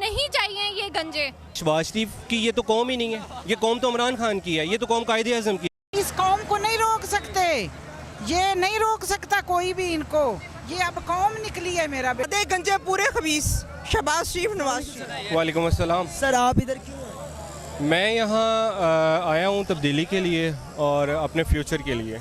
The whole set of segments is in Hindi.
नहीं चाहिए ये गंजे। शहबाज शरीफ की ये तो कौम ही नहीं है, ये कौम तो इमरान खान की है, ये तो कौम कायदे आज़म की। इस कौम को नहीं रोक सकते, ये नहीं रोक सकता कोई भी इनको, ये अब कौम निकली है मेरा बेटा। गंजे पूरे खबीस शहबाज शरीफ नवाज शरीफ। वालेकुम अस्सलाम। सर आप इधर क्यों हैं? मैं यहाँ आया हूँ तब्दीली के लिए और अपने फ्यूचर के लिए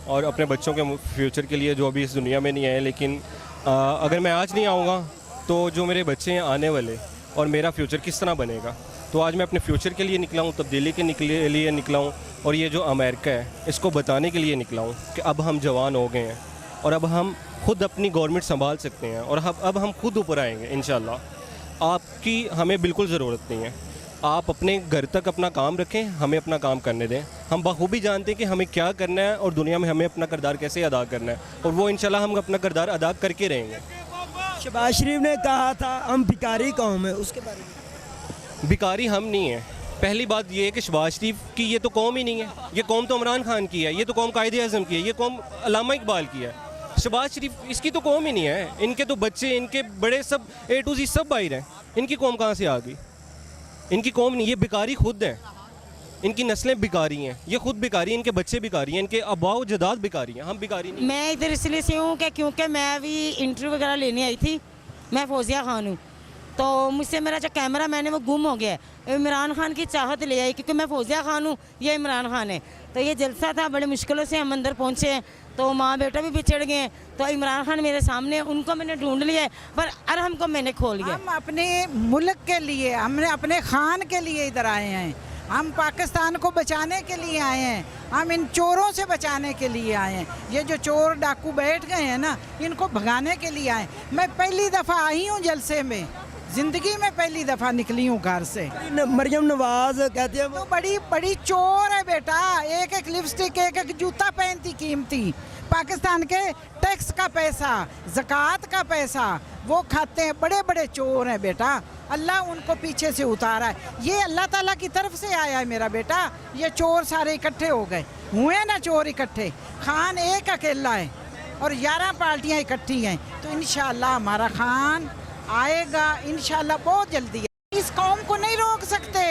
और अपने बच्चों के फ्यूचर के लिए जो अभी इस दुनिया में नहीं आए। लेकिन अगर मैं आज नहीं आऊँगा तो जो मेरे बच्चे हैं आने वाले और मेरा फ्यूचर किस तरह बनेगा। तो आज मैं अपने फ्यूचर के लिए निकला हूँ, तब्दीली के लिए निकला हूँ और ये जो अमेरिका है इसको बताने के लिए निकला हूँ कि अब हम जवान हो गए हैं और अब हम खुद अपनी गवर्नमेंट संभाल सकते हैं और अब हम खुद ऊपर आएंगे इंशाल्लाह। आपकी हमें बिल्कुल ज़रूरत नहीं है, आप अपने घर तक अपना काम रखें, हमें अपना काम करने दें। हम बखूबी जानते हैं कि हमें क्या करना है और दुनिया में हमें अपना किरदार कैसे अदा करना है और वो इंशाल्लाह हम अपना किरदार अदा करके रहेंगे। शहबाज शरीफ ने कहा था हम भिखारी कौम है, उसके बारे में। भिखारी हम नहीं हैं। पहली बात ये है कि शहबाज शरीफ की ये तो कौम ही नहीं है, ये कौम तो इमरान खान की है, ये तो कौम कायदे आज़म की है, ये कौम अल्लामा इकबाल की है। शहबाज शरीफ इसकी तो कौम ही नहीं है, इनके तो बच्चे, इनके बड़े सब A to Z सब बाहर हैं, इनकी कौम कहाँ से आ गई? इनकी कौम नहीं, ये भिखारी खुद हैं, इनकी नस्लें भिखारी हैं, ये खुद भिखारी हैं, इनके बच्चे भिखारी हैं, इनके अबाव जदाद भिखारी हैं, हम भिखारी नहीं। मैं इधर इसलिए से हूँ कि क्योंकि मैं अभी इंटरव्यू वगैरह लेने आई थी। मैं फौजिया खान हूँ, तो मुझसे मेरा जो कैमरा मैंने वो गुम हो गया है। इमरान खान की चाहत ले आई क्योंकि मैं फौजिया खान हूँ, ये इमरान खान है। तो ये जलसा था, बड़े मुश्किलों से हम अंदर पहुँचे हैं, तो माँ बेटा भी बिछड़ गए हैं। तो इमरान खान मेरे सामने, उनको मैंने ढूंढ लिया है पर अरहम को मैंने खोल लिया। हम अपने मुल्क के लिए, हमने अपने खान के लिए इधर आए हैं, हम पाकिस्तान को बचाने के लिए आए हैं, हम इन चोरों से बचाने के लिए आए हैं। ये जो चोर डाकू बैठ गए हैं ना, इनको भगाने के लिए आए। मैं पहली दफ़ा आई हूँ जलसे में, ज़िंदगी में पहली दफ़ा निकली हूँ घर से। मरियम नवाज कहते हैं तो बड़ी बड़ी चोर है बेटा, एक एक लिपस्टिक, एक एक जूता पहनती कीमती। पाकिस्तान के टैक्स का पैसा, ज़कात का पैसा वो खाते हैं, बड़े बड़े चोर हैं बेटा। अल्लाह उनको पीछे से उतारा है, ये अल्लाह ताला की तरफ से आया है मेरा बेटा। ये चोर सारे इकट्ठे हो गए, हुए ना चोर इकट्ठे। खान एक अकेला है और 11 पार्टियां इकट्ठी हैं, तो इंशाल्लाह हमारा खान आएगा इंशाल्लाह बहुत जल्दी है। इस कौम को नहीं रोक सकते,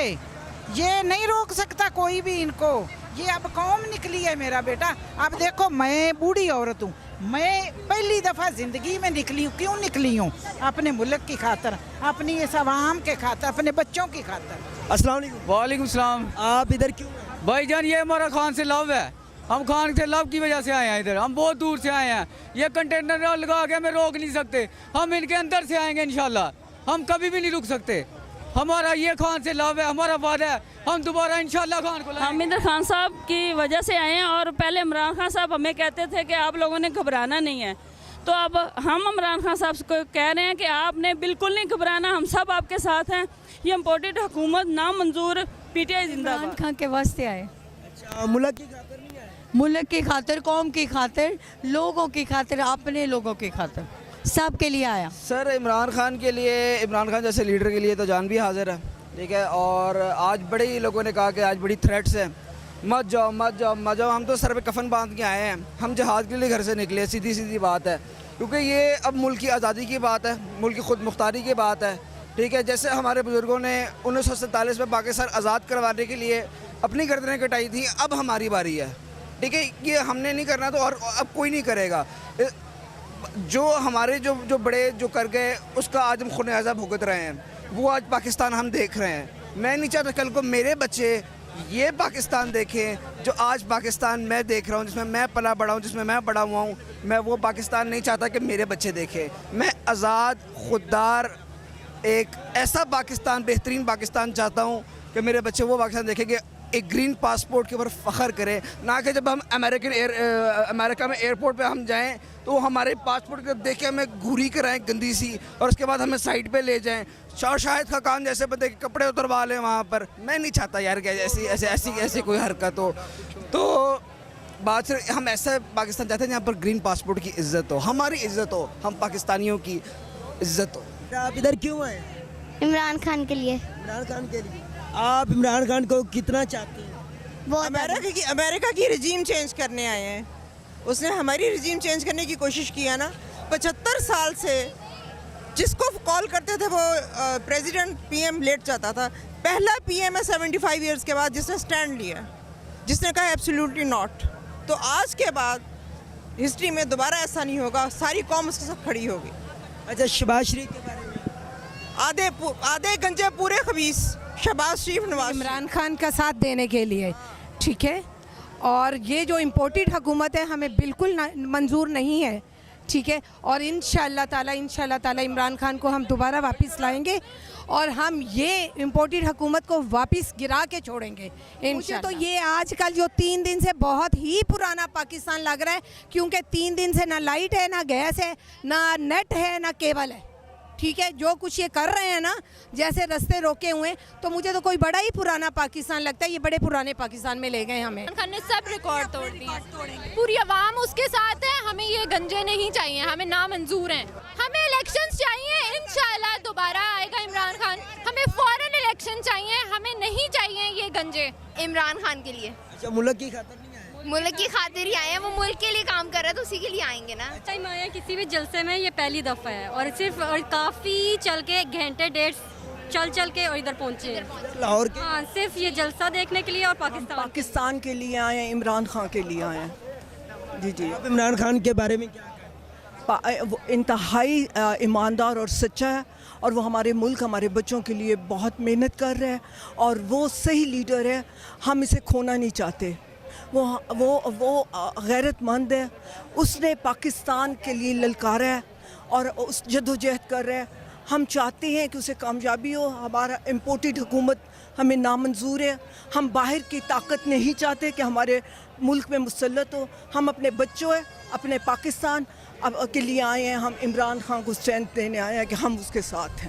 ये नहीं रोक सकता कोई भी इनको, ये अब कौम निकली है मेरा बेटा। अब देखो मैं बूढ़ी औरत हूँ, मैं पहली दफ़ा ज़िंदगी में निकली हूँ। क्यों निकली हूँ? अपने मुल्क की खातर, अपनी इस आवाम के खातर, अपने बच्चों की खातर। अस्सलाम वालेकुम। वालेकुम सलाम। आप इधर क्यों हैं? भाईजान ये हमारा खान से लव है, हम खान से लव की वजह से आए हैं इधर, हम बहुत दूर से आए हैं। ये कंटेनर लगा के हमें रोक नहीं सकते, हम इनके अंदर से आएंगे इंशाल्लाह, हम कभी भी नहीं रुक सकते। हमारा ये खान से लव है, हमारा वादा है, हम दोबारा इंशाल्लाह खान को लाएंगे। हम इधर खान साहब की वजह से आए हैं और पहले इमरान खान साहब हमें कहते थे कि आप लोगों ने घबराना नहीं है, तो अब हम इमरान खान साहब को कह रहे हैं कि आपने बिल्कुल नहीं घबराना, हम सब आपके साथ हैं। ये इम्पोर्टेड हुकूमत नामंजूर, PTI जिंदाबाद। इमरान खान के वास्ते आए, अच्छा मुल्क की खातिर नहीं आए? मुल्क की खातिर, कौम की खातिर, लोगों की खातिर, अपने लोगों की खातिर, सब के लिए आया। सर इमरान खान के लिए, इमरान खान जैसे लीडर के लिए तो जान भी हाजिर है, ठीक है। और आज बड़े ही लोगों ने कहा कि आज बड़ी थ्रेट्स हैं, मत जाओ मत जाओ मत जाओ। हम तो सर पे कफन बांध के आए हैं, हम जहाज़ के लिए घर से निकले, सीधी सीधी बात है। क्योंकि ये अब मुल्क की आज़ादी की बात है, मुल्क की खुद मुख्तारी की बात है, ठीक है। जैसे हमारे बुज़ुर्गों ने 1947 में पाकिस्तान आज़ाद करवाने के लिए अपनी गर्दनें कटाई थी, अब हमारी बारी है, ठीक है। ये हमने नहीं करना तो और अब कोई नहीं करेगा। जो हमारे जो बड़े जो कर गए उसका आज हम खुनाज़ा भुगत रहे हैं, वो आज पाकिस्तान हम देख रहे हैं। मैं नहीं चाहता कल को मेरे बच्चे ये पाकिस्तान देखें जो आज पाकिस्तान मैं देख रहा हूँ, जिसमें मैं पला बड़ा हूँ, जिसमें मैं बड़ा हुआ हूँ। मैं वो पाकिस्तान नहीं चाहता कि मेरे बच्चे देखें। मैं आज़ाद, खुददार, एक ऐसा पाकिस्तान, बेहतरीन पाकिस्तान चाहता हूँ कि मेरे बच्चे वो पाकिस्तान देखें कि एक ग्रीन पासपोर्ट के ऊपर फ़ख्र करें, ना कि जब हम अमेरिका में एयरपोर्ट पे हम जाएं तो हमारे पासपोर्ट को देख के हमें घूरी कराएं गंदी सी और उसके बाद हमें साइड पे ले जाएं, शाहिद खान जैसे बंदे के कपड़े उतरवा लें वहाँ पर। मैं नहीं चाहता यार कि ऐसी कोई हरकत हो। तो बात सिर्फ हम ऐसा पाकिस्तान चाहते हैं जहाँ पर ग्रीन पासपोर्ट की इज़्ज़त हो, हमारी इज़्ज़त हो, हम पाकिस्तानियों की इज़्ज़त हो। आप इधर क्यों आए? इमरान खान के लिए। इमरान खान के लिए। आप इमरान खान को कितना चाहते हैं? अमेरिका की रजीम चेंज करने आए हैं। उसने हमारी रजीम चेंज करने की कोशिश किया ना। 75 साल से जिसको कॉल करते थे वो प्रेसिडेंट पीएम लेट जाता था। पहला पीएम है 75 इयर्स के बाद जिसने स्टैंड लिया, जिसने कहा एब्सोल्युटली नॉट। तो आज के बाद हिस्ट्री में दोबारा ऐसा नहीं होगा, सारी कौम उसके साथ खड़ी होगी। अच्छा, शहबाज शरीफ के बारे में आधे गंजे पूरे खबीस, शहबाज शरीफ, नवाज इमरान खान का साथ देने के लिए, ठीक है। और ये जो इम्पोर्टेड हुकूमत है हमें बिल्कुल मंजूर नहीं है, ठीक है। और इंशाल्लाह ताला इमरान खान को हम दोबारा वापस लाएंगे और हम ये इम्पोर्टेड हुकूमत को वापस गिरा के छोड़ेंगे। मुझे तो ये आजकल जो 3 दिन से बहुत ही पुराना पाकिस्तान लग रहा है, क्योंकि 3 दिन से ना लाइट है, ना गैस है, ना नेट है, ना केबल है, ठीक है। जो कुछ ये कर रहे हैं ना, जैसे रास्ते रोके हुए, तो मुझे तो कोई बड़ा ही पुराना पाकिस्तान लगता है। ये बड़े पुराने पाकिस्तान में ले गए हमें। खान ने सब रिकॉर्ड तोड़ दिए, पूरी आवाम उसके साथ है। हमें ये गंजे नहीं चाहिए, हमें नामंजूर हैं। हमें इलेक्शंस चाहिए, इंशाल्लाह दोबारा आएगा इमरान खान। हमें फौरन इलेक्शन चाहिए, हमें नहीं चाहिए ये गंजे इमरान खान के लिए। अच्छा, मुल्क की खातिर नहीं आए? मुल्क की खातिर ही आए हैं, वो मुल्क के लिए काम कर रहे हैं तो उसी के लिए आएंगे ना। टाइम आया किसी भी जलसे में, ये पहली दफ़ा है और सिर्फ और काफ़ी चल के घंटे डेढ़ चल के और इधर पहुँचे। लाहौर के? हाँ, सिर्फ ये जलसा देखने के लिए और पाकिस्तान के लिए आए हैं, इमरान खान के लिए आए हैं। जी जी। आप इमरान खान के बारे में क्या? वो इंतहाई ईमानदार और सच्चा है और वो हमारे मुल्क, हमारे बच्चों के लिए बहुत मेहनत कर रहे हैं और वो सही लीडर है। हम इसे खोना नहीं चाहते। वो गैरतमंद है, उसने पाकिस्तान के लिए ललकारा है और उस जद्दोजहद कर रहा है। हम चाहते हैं कि उसे कामयाबी हो। हमारा इम्पोर्टेड हुकूमत हमें नामंजूर है। हम बाहर की ताकत नहीं चाहते कि हमारे मुल्क में मुसल्लत हो। हम अपने बच्चों है, अपने पाकिस्तान के लिए आए हैं। हम इमरान खान को स्ट्रेंथ देने आए हैं कि हम उसके साथ हैं।